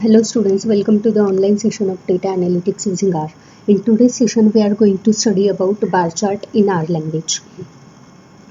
Hello students, welcome to the online session of data analytics using R. In today's session, we are going to study about bar chart in R language.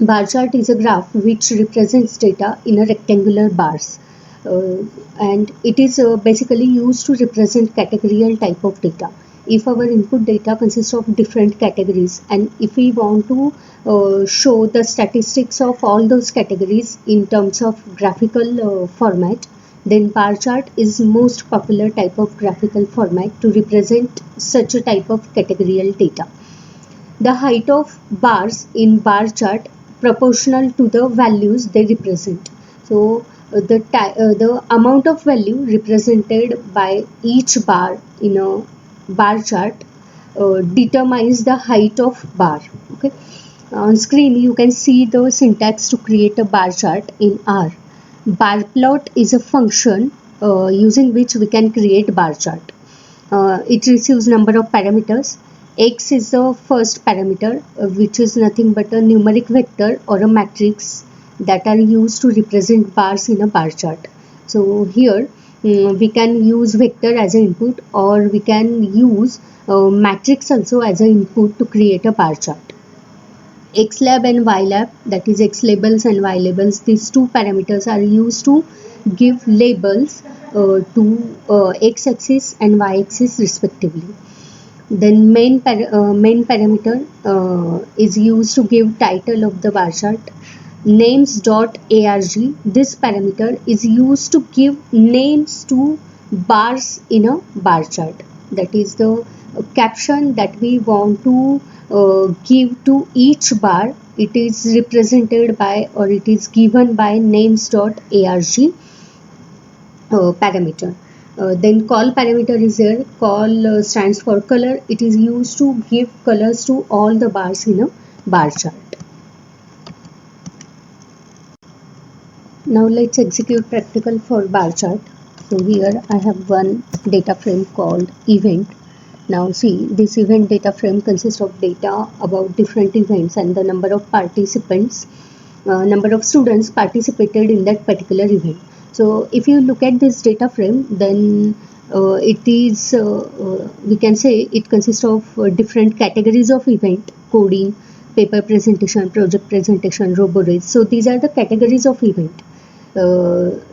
Bar chart is a graph which represents data in a rectangular bars, and it is basically used to represent categorical type of data. If our input data consists of different categories, and if we want to show the statistics of all those categories in terms of graphical format, then bar chart is most popular type of graphical format to represent such a type of categorical data. The height of bars in bar chart proportional to the values they represent. So the amount of value represented by each bar in a bar chart determines the height of bar. Okay. On screen you can see the syntax to create a bar chart in R. Bar plot is a function using which we can create bar chart. It receives number of parameters. X is the first parameter, which is nothing but a numeric vector or a matrix that are used to represent bars in a bar chart. So here we can use vector as an input, or we can use matrix also as an input to create a bar chart. Xlab and Ylab, that is X labels and Y labels, these two parameters are used to give labels to X axis and Y axis respectively. Then main parameter is used to give title of the bar chart. Names.arg, this parameter is used to give names to bars in a bar chart. That is the caption that we want to give to each bar. It is represented by, or it is given by names.arg parameter. Then call parameter is there. Call stands for color. It is used to give colors to all the bars in a bar chart. Now let's execute practical for bar chart. So here I have one data frame called event. Now see, this event data frame consists of data about different events and the number of participants, number of students participated in that particular event. So if you look at this data frame, then it is we can say it consists of different categories of event: coding, paper presentation, project presentation, robo race. So these are the categories of event.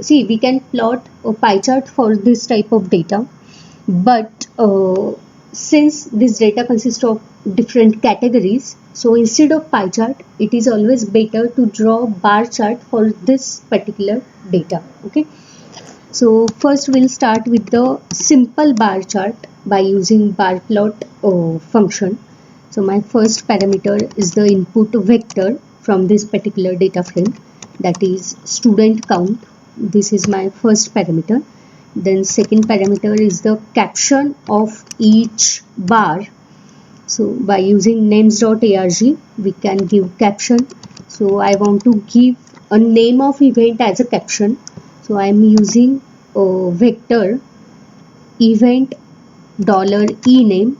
See, we can plot a pie chart for this type of data, but since this data consists of different categories, so instead of pie chart, it is always better to draw bar chart for this particular data. Okay, so first we'll start with the simple bar chart by using bar plot function. So my first parameter is the input vector from this particular data frame, that is student count. This is my first parameter. Then second parameter is the caption of each bar. So by using names.arg we can give caption. So I want to give a name of event as a caption. So I am using a vector event $e name,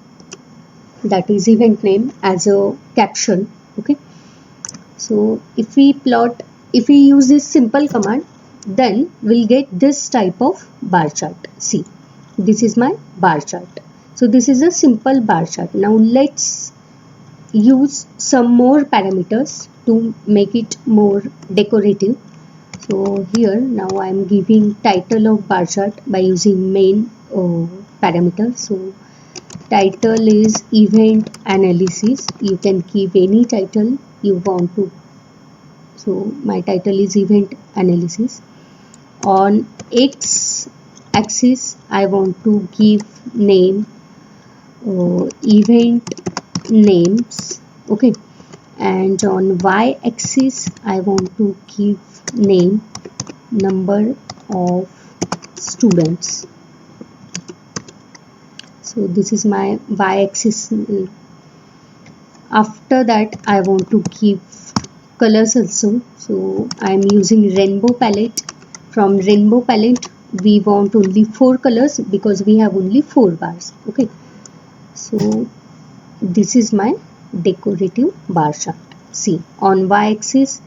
that is event name, as a caption. Okay. So if we use this simple command, then we'll get this type of bar chart. See, this is my bar chart. So this is a simple bar chart. Now let's use some more parameters to make it more decorative. So here now I am giving title of bar chart by using main parameter. So title is event analysis. You can give any title you want to. So my title is event analysis. On X axis I want to give name event names. Okay, and on Y axis I want to give name number of students. So this is my Y axis. After that I want to give colors also. So I am using rainbow palette. From rainbow palette we want only 4 colors because we have only 4 bars. Okay, so this is my decorative bar chart. See, on Y axis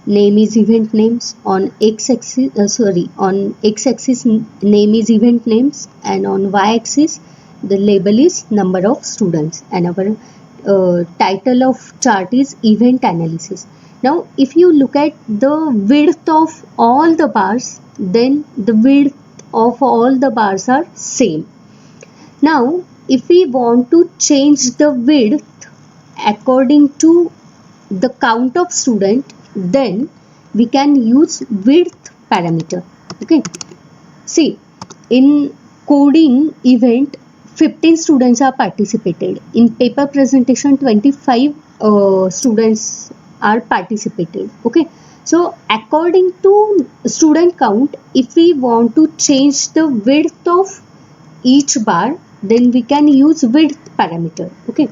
name is event names. On x-axis, on x-axis name is event names, and on y-axis the label is number of students, and our title of chart is event analysis. Now if you look at the width of all the bars, then the width of all the bars are same. Now if we want to change the width according to the count of student, then we can use width parameter. Okay, see, in coding event 15 students are participated, in paper presentation 25 students are participated. Okay, so according to student count, if we want to change the width of each bar, then we can use width parameter. Okay,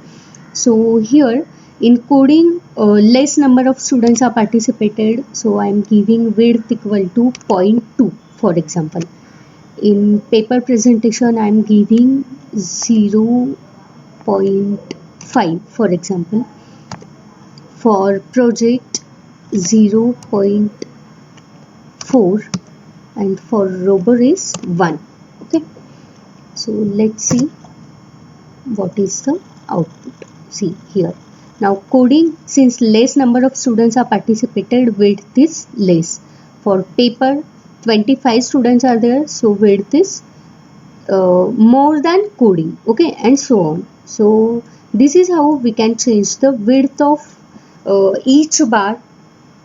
so here in coding less number of students are participated, so I am giving width equal to 0.2 for example. In paper presentation I am giving 0.5 for example. For project 0.4, and for robot is 1. Okay, so let's see what is the output. See here, now coding, since less number of students are participated, width is less. For paper 25 students are there, so width is more than coding. Okay, and so on. So this is how we can change the width of each bar.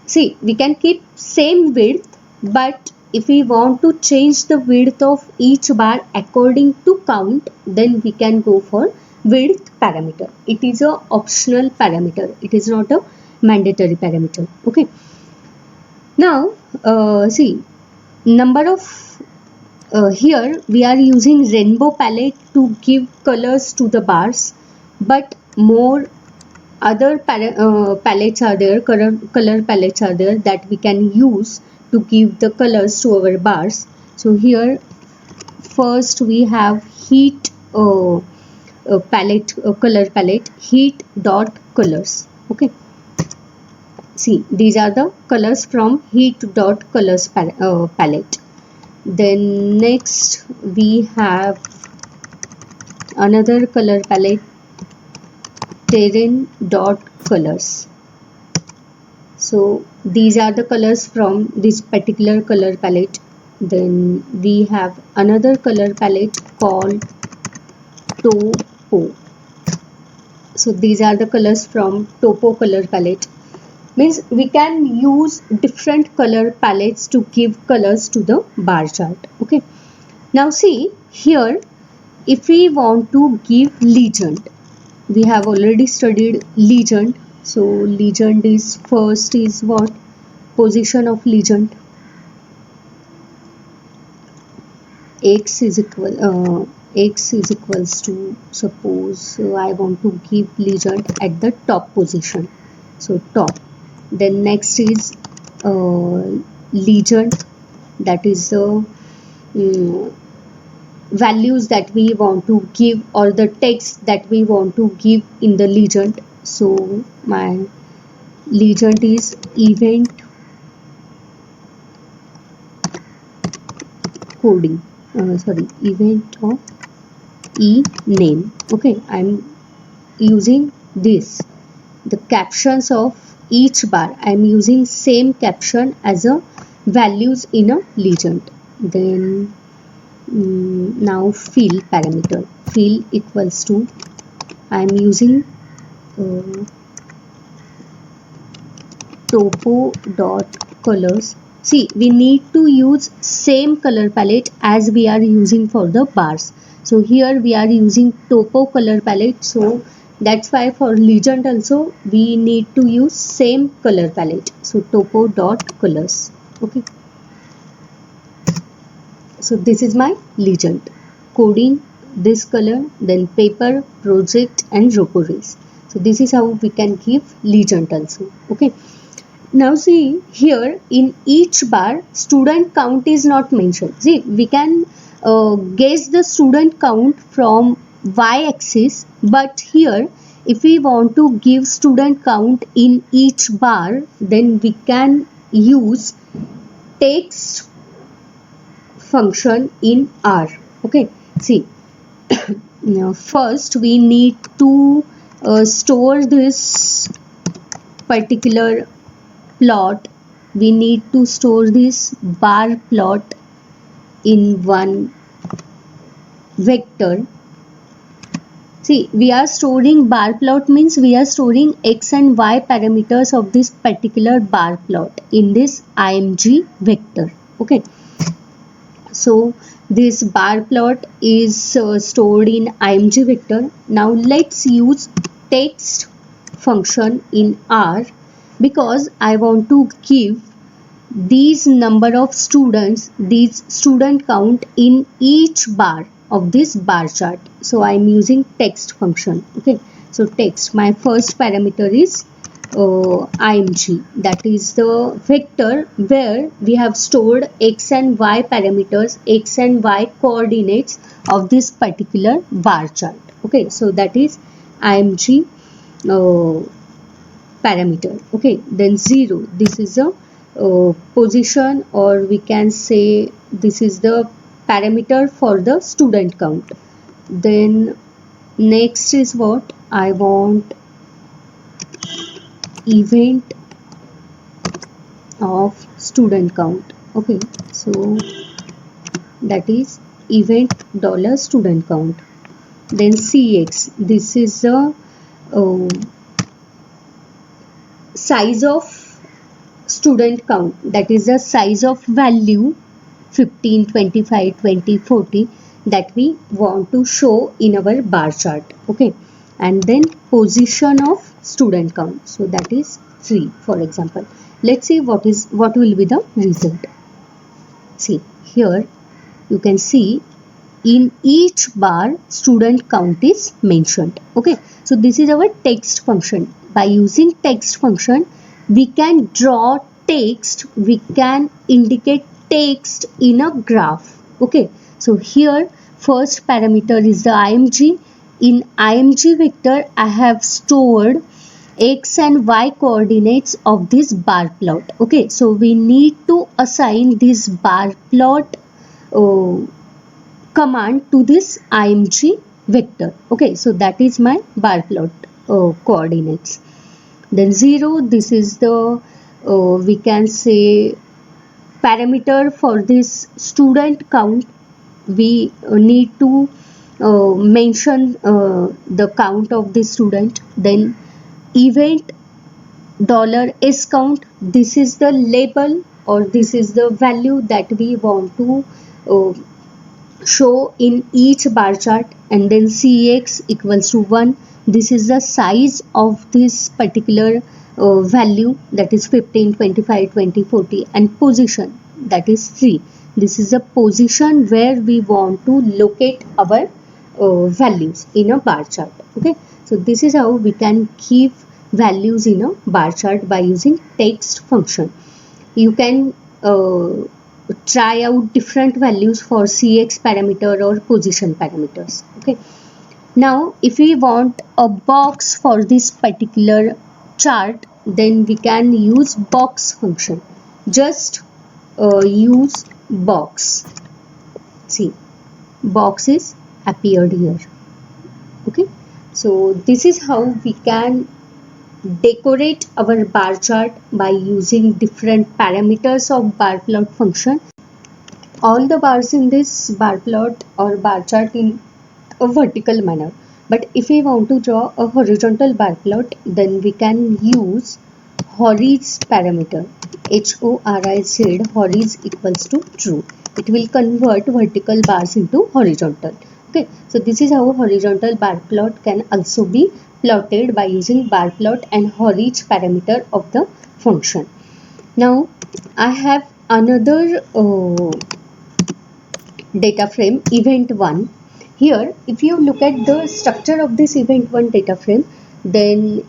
See, we can keep same width, but if we want to change the width of each bar according to count, then we can go for width parameter. It is a optional parameter, it is not a mandatory parameter. Okay, now see, number of here we are using rainbow palette to give colors to the bars, but more other palettes are there, color palettes are there that we can use to give the colors to our bars. So here first we have heat palette, color palette, heat dot colors. Okay, see, these are the colors from heat dot colors palette. Then next we have another color palette, terrain dot colors. So these are the colors from this particular color palette. Then we have another color palette called topo. So these are the colors from topo color palette. Means we can use different color palettes to give colors to the bar chart. Okay, now see here, if we want to give legend, we have already studied legend. So legend is first is what? Position of legend. X is equals to, suppose I want to give legend at the top position, so top. Then next is legend, that is the values that we want to give, or the text that we want to give in the legend. So my legend is event coding, event of e name. Okay, I'm using this, the captions of each bar, I'm using same caption as a values in a legend. Then now fill parameter, fill equals to, I am using topo dot colors. See, we need to use same color palette as we are using for the bars. So here we are using topo color palette, so that's why for legend also we need to use same color palette. So topo dot colors. Okay, so this is my legend, coding this color, then paper, project and ropo race. So this is how we can give legend also. Okay, now see here, in each bar student count is not mentioned. See, we can guess the student count from y-axis, but here if we want to give student count in each bar, then we can use text function in R. Okay, see, now first we need to store this particular plot. We need to store this bar plot in one vector. See, we are storing bar plot means we are storing x and y parameters of this particular bar plot in this img vector. Okay, so this bar plot is stored in img vector. Now let's use text function in R, because I want to give these number of students, these student count in each bar of this bar chart. So I am using text function. Okay, so text, my first parameter is img, that is the vector where we have stored x and y parameters, x and y coordinates of this particular bar chart. Okay, so that is img parameter. Okay, then 0, this is a position, or we can say this is the parameter for the student count. Then next is what I want, event of student count. Okay, so that is event dollar student count. Then cx, this is the size of student count, that is the size of value 15, 25, 20, 40 that we want to show in our bar chart. Okay, and then position of student count, so that is 3, for example. Let's see what will be the result. See, here you can see in each bar student count is mentioned. Okay, so this is our text function. By using text function, we can draw text, we can indicate text in a graph. Okay, so here first parameter is the img. In img vector, I have stored x and y coordinates of this bar plot. Okay, so we need to assign this bar plot command to this img vector. Okay, so that is my bar plot coordinates. Then 0, this is the we can say parameter for this student count. We need to mention the count of the student. Then event $s count, this is the label, or this is the value that we want to show in each bar chart. And then cx equals to 1, this is the size of this particular value, that is 15, 25, 20, 40, and position, that is 3. This is the position where we want to locate our values in a bar chart. Okay, so this is how we can keep values in a bar chart by using text function. You can try out different values for cx parameter or position parameters. Okay, now if we want a box for this particular chart, then we can use box function. Just use box. See, box is appeared here. Okay, so this is how we can decorate our bar chart by using different parameters of bar plot function. All the bars in this bar plot or bar chart in a vertical manner, but if we want to draw a horizontal bar plot, then we can use horiz parameter. HORIZ, horiz equals to true. It will convert vertical bars into horizontal. Okay, so this is how horizontal bar plot can also be plotted by using bar plot and horiz parameter of the function. Now I have another data frame, event 1. Here if you look at the structure of this event 1 data frame, then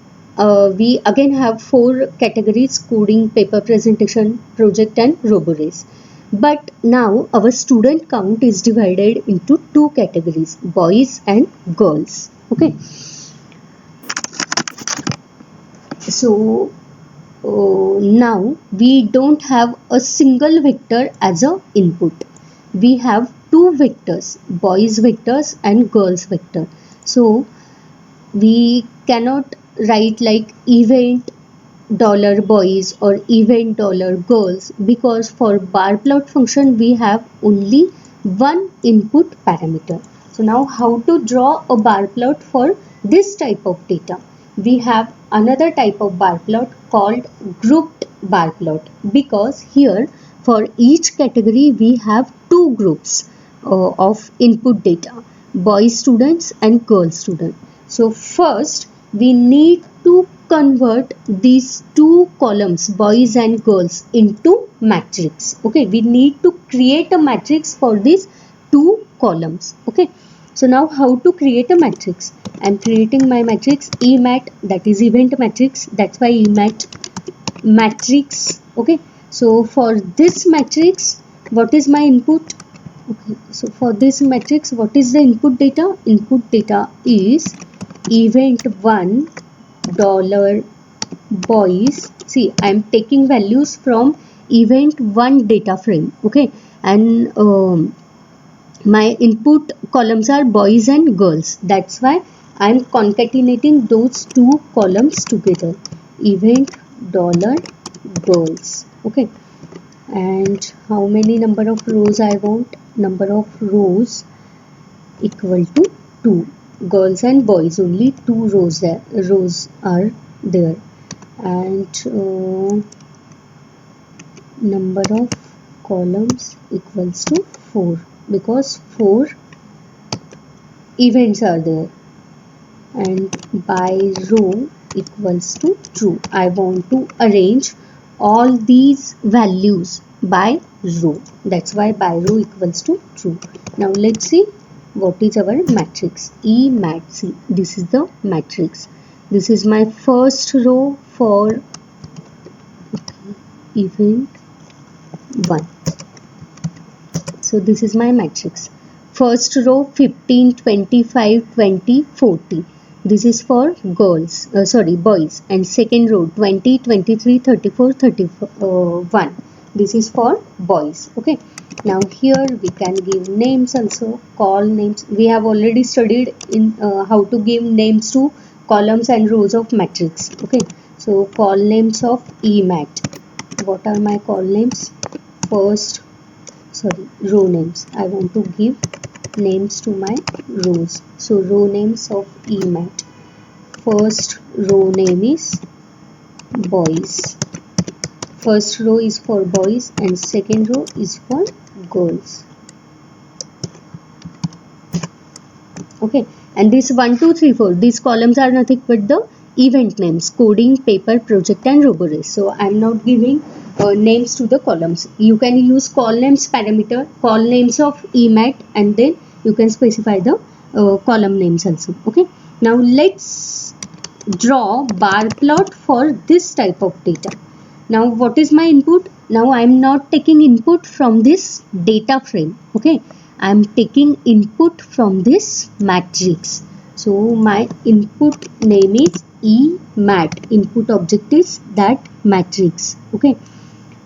we again have 4 categories: coding, paper presentation, project, and RoboRace. But now our student count is divided into 2 categories, boys and girls. Okay, so now we don't have a single vector as a input. We have two vectors, boys vectors and girls vector. So we cannot write like event dollar boys or event dollar girls, because for bar plot function we have only one input parameter. So now how to draw a bar plot for this type of data? We have another type of bar plot called grouped bar plot, because here for each category we have two groups of input data, boy students and girl student. So first we need to convert these two columns, boys and girls, into matrix. Okay, we need to create a matrix for these two columns. Okay, so now how to create a matrix? I'm creating my matrix emat, that is event matrix. That's why emat matrix. Okay, so for this matrix, what is my input? Okay, so for this matrix, what is the input data? Input data is event 1 dollar boys. See, I am taking values from event 1 data frame. Okay, and my input columns are boys and girls. That's why I am concatenating those two columns together. Event dollar girls. Okay, and how many number of rows I want? Number of rows equal to 2. Girls and boys, only 2 rows are there. And number of columns equals to 4, because 4 events are there. And by row equals to true. I want to arrange all these values by row. That's why by row equals to true. Now let's see what is our matrix. emat. See, this is the matrix. This is my first row for event 1. So this is my matrix. First row 15, 25, 20, 40. This is for girls, boys. And second row 20, 23, 34, 31. This is for boys. Okay. Now here we can give names also, call names. We have already studied in how to give names to columns and rows of matrix. Okay. So call names of emat. What are my call names? Row names. I want to give names to my rows. So row names of emat. First row name is boys. First row is for boys and second row is for girls. Okay, and this 1, 2, 3, 4, these columns are nothing but the event names: coding, paper, project and roborace. So I am not giving names to the columns. You can use call names parameter, call names of emat, and then you can specify the column names also. Okay, now let's draw bar plot for this type of data. Now what is my input? Now I am not taking input from this data frame. Okay, I am taking input from this matrix. So my input name is emat. Input object is that matrix. Okay,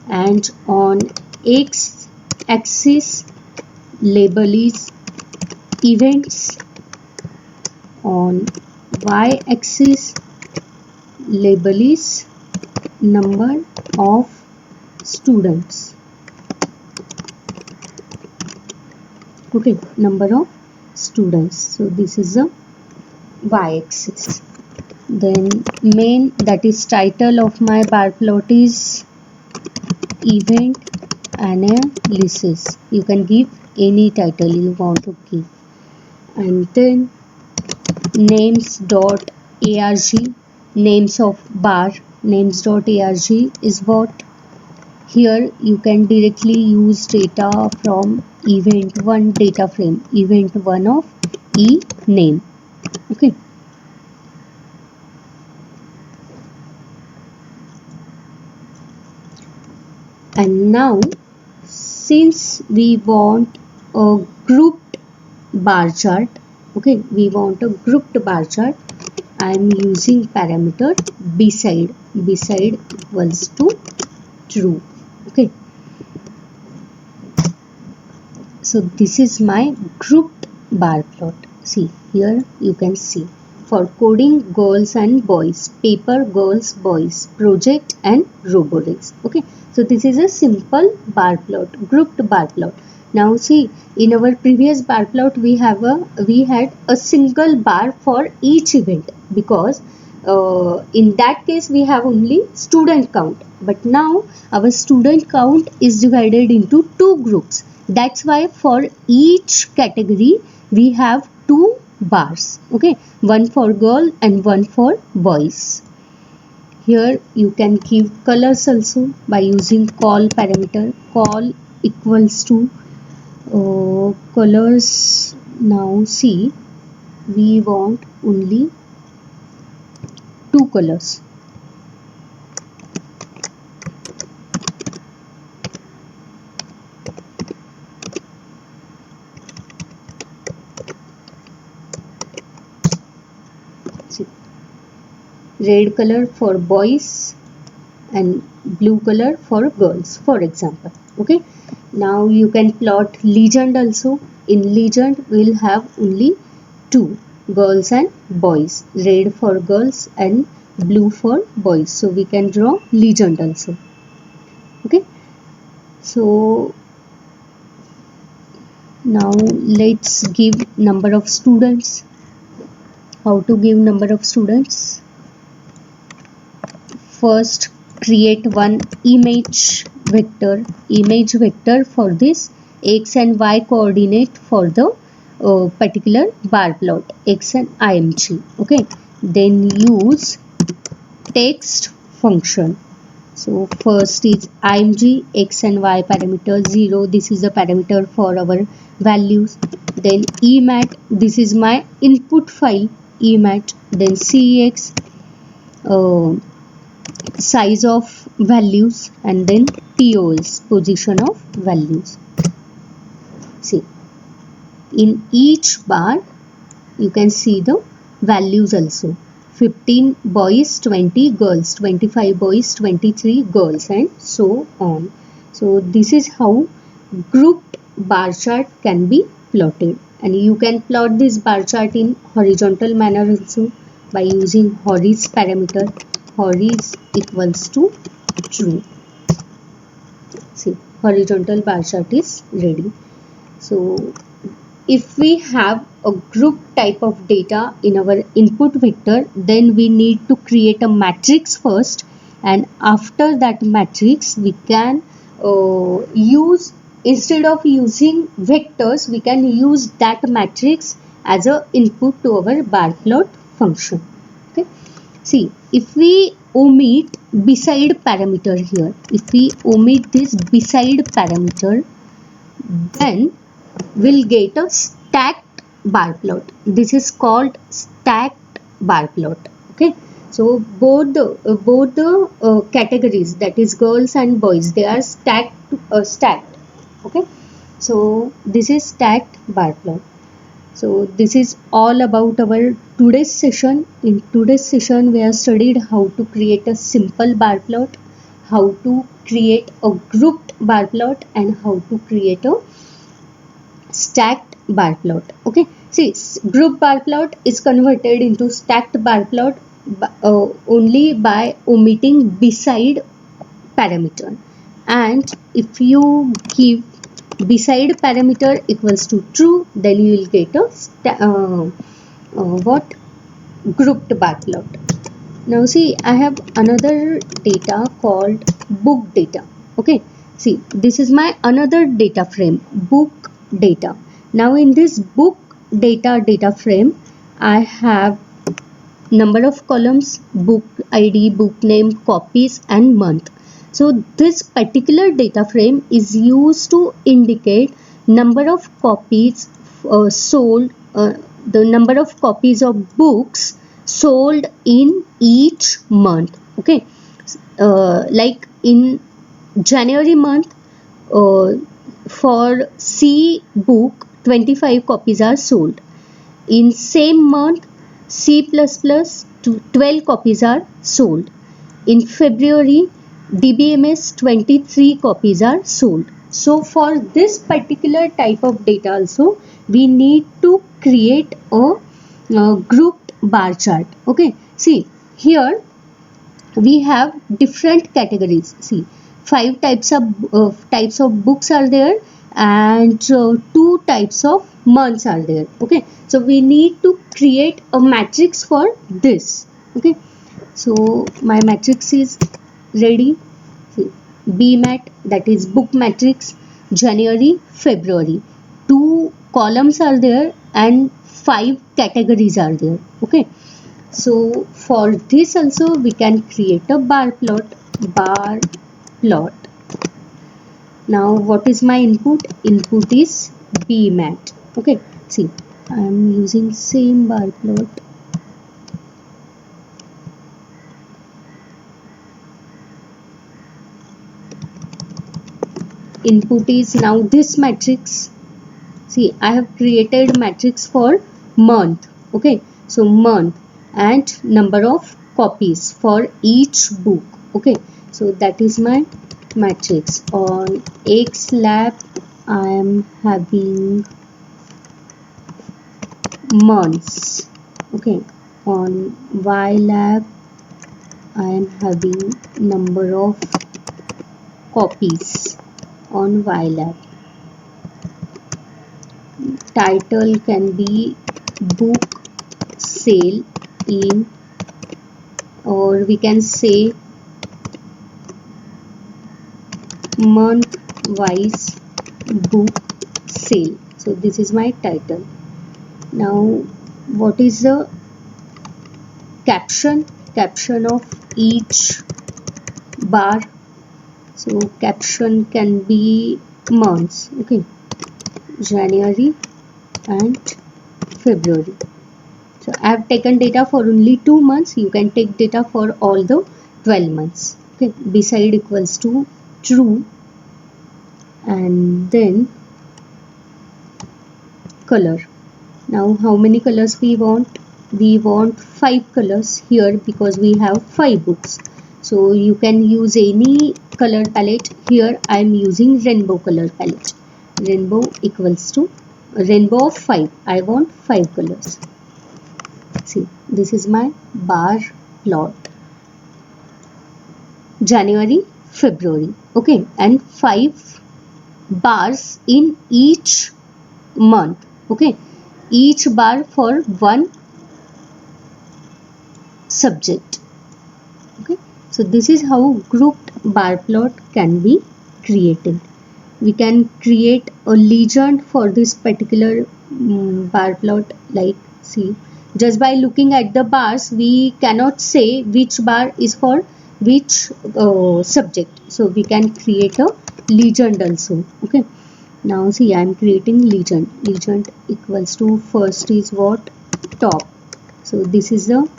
and on x axis label is events. On y axis label is number of students. Okay, number of students. So this is the y axis. Then main, that is title of my bar plot, is event analysis. You can give any title you want to give. And then names dot arg, names of bar, names dot arg is what? Here you can directly use data from event 1 data frame, event 1 of e name. Okay. And now since we want a grouped bar chart, okay, we want a grouped bar chart, I am using parameter beside. beside equals to true. Okay, so this is my grouped bar plot. See, here you can see for coding girls and boys, paper girls boys, project and robotics. Okay, so this is a simple bar plot, grouped bar plot. Now see, in our previous bar plot we had a single bar for each event, because in that case we have only student count, but now our student count is divided into two groups. That's why for each category we have two bars. Okay, one for girl and one for boys. Here you can give colors also by using call parameter. Call equals to colors. Now see, we want only two colors. See, red color for boys and blue color for girls, for example. Okay, now you can plot legend also. In legend we'll have only two, girls and boys, red for girls and blue for boys, so we can draw legend also. Okay, so now let's give number of students. How to give number of students? First, create one image vector for this x and y coordinate for the particular bar plot, x and img. Okay, then use text function. So first is img x and y parameter 0. This is a parameter for our values. Then emat, this is my input file emat. Then cex, size of values, and then POS, position of values. See, in each bar you can see the values also. 15 boys, 20 girls, 25 boys, 23 girls, and so on. So this is how grouped bar chart can be plotted, and you can plot this bar chart in horizontal manner also by using horis parameter. Horis equals to true. See, horizontal bar chart is ready. So if we have a group type of data in our input vector, then we need to create a matrix first, and after that matrix we can use, instead of using vectors, we can use that matrix as a input to our bar plot function. Okay, see, if we omit beside parameter here, if we omit this beside parameter, then we'll get a stacked bar plot. This is called stacked bar plot. Okay, so both the categories, that is girls and boys, they are stacked. Okay, so this is stacked bar plot. So this is all about our today's session. In today's session we have studied how to create a simple bar plot, how to create a grouped bar plot, and how to create a stacked bar plot. Okay, see, group bar plot is converted into stacked bar plot only by omitting beside parameter, and if you give beside parameter equals to true, then you will get a what grouped bar plot. Now see, I have another data called book data. Okay, see, this is my another data frame, book data. Now in this book data frame, I have number of columns, book ID, book name, copies, and month. So this particular data frame is used to indicate number of copies sold, the number of copies of books sold in each month. Okay, like in January month, for C book 25 copies are sold. In same month, C++ 12 copies are sold. in February, DBMS 23 copies are sold. So for this particular type of data also, we need to create a grouped bar chart. Okay, see here we have different categories. See, five types of books are there, and two types of months are there. Okay, so we need to create a matrix for this. Okay, so my matrix is ready. See, BMAT, that is book matrix, January, February. Two columns are there and five categories are there. Okay, so for this also we can create a bar plot. Bar plot. Now what is my input? Input is BMAT. Okay, see, I am using same bar plot. Input is now this matrix. See, I have created matrix for month. Okay, so month and number of copies for each book. Okay, so that is my matrix. On X lab I am having months. Okay, on Y lab I am having number of copies on Y lab. Title can be book sale in, or we can say month wise book sale. So this is my title. Now what is the caption of each bar? So caption can be months. Okay, January and February. So I have taken data for only 2 months. You can take data for all the 12 months. Okay, beside equals to true, and then color. Now how many colors we want? We want 5 colors here because we have 5 books. So you can use any color palette. Here I am using rainbow color palette. Rainbow equals to rainbow of 5. I want 5 colors. See, this is my bar plot. January, February. Okay, and 5 bars in each month. Okay, each bar for one subject. Okay, so this is how grouped bar plot can be created. We can create a legend for this particular bar plot. Like, see, just by looking at the bars we cannot say which bar is for which subject. So we can create a legend also. Okay, now see, I am creating legend. Legend equals to, first is what? Top. So this is the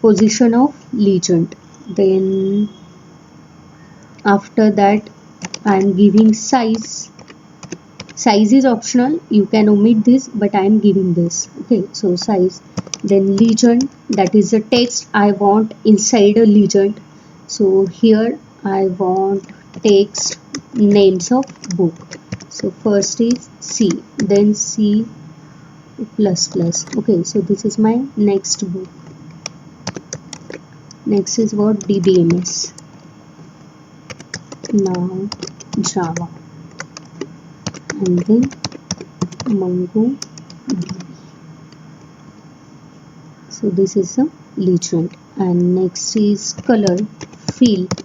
position of legend. Then after that I am giving size. Size is optional, you can omit this, but I am giving this. Okay, so size. Then legend, that is the text I want inside a legend. So here I want text names of book. So first is C, then C plus plus. Okay, so this is my next book. Next is what? DBMS. Now Java, and then MongoDB. So this is a legend. And next is color field.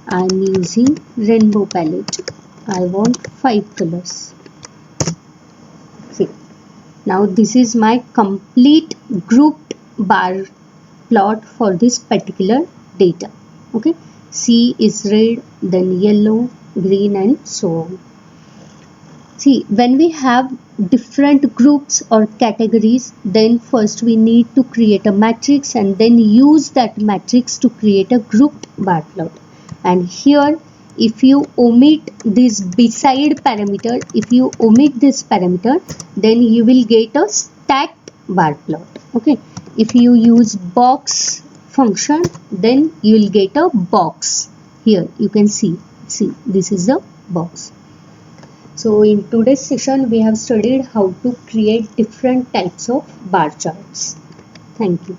I am using rainbow palette. I want 5 colors. See, now this is my complete grouped bar plot for this particular data. Okay, C is red, then yellow, green, and so on. See, when we have different groups or categories, then first we need to create a matrix and then use that matrix to create a grouped bar plot. And here, if you omit this beside parameter, then you will get a stacked bar plot. Okay, if you use box function, then you will get a box. Here you can see this is the box. So in today's session we have studied how to create different types of bar charts. Thank you.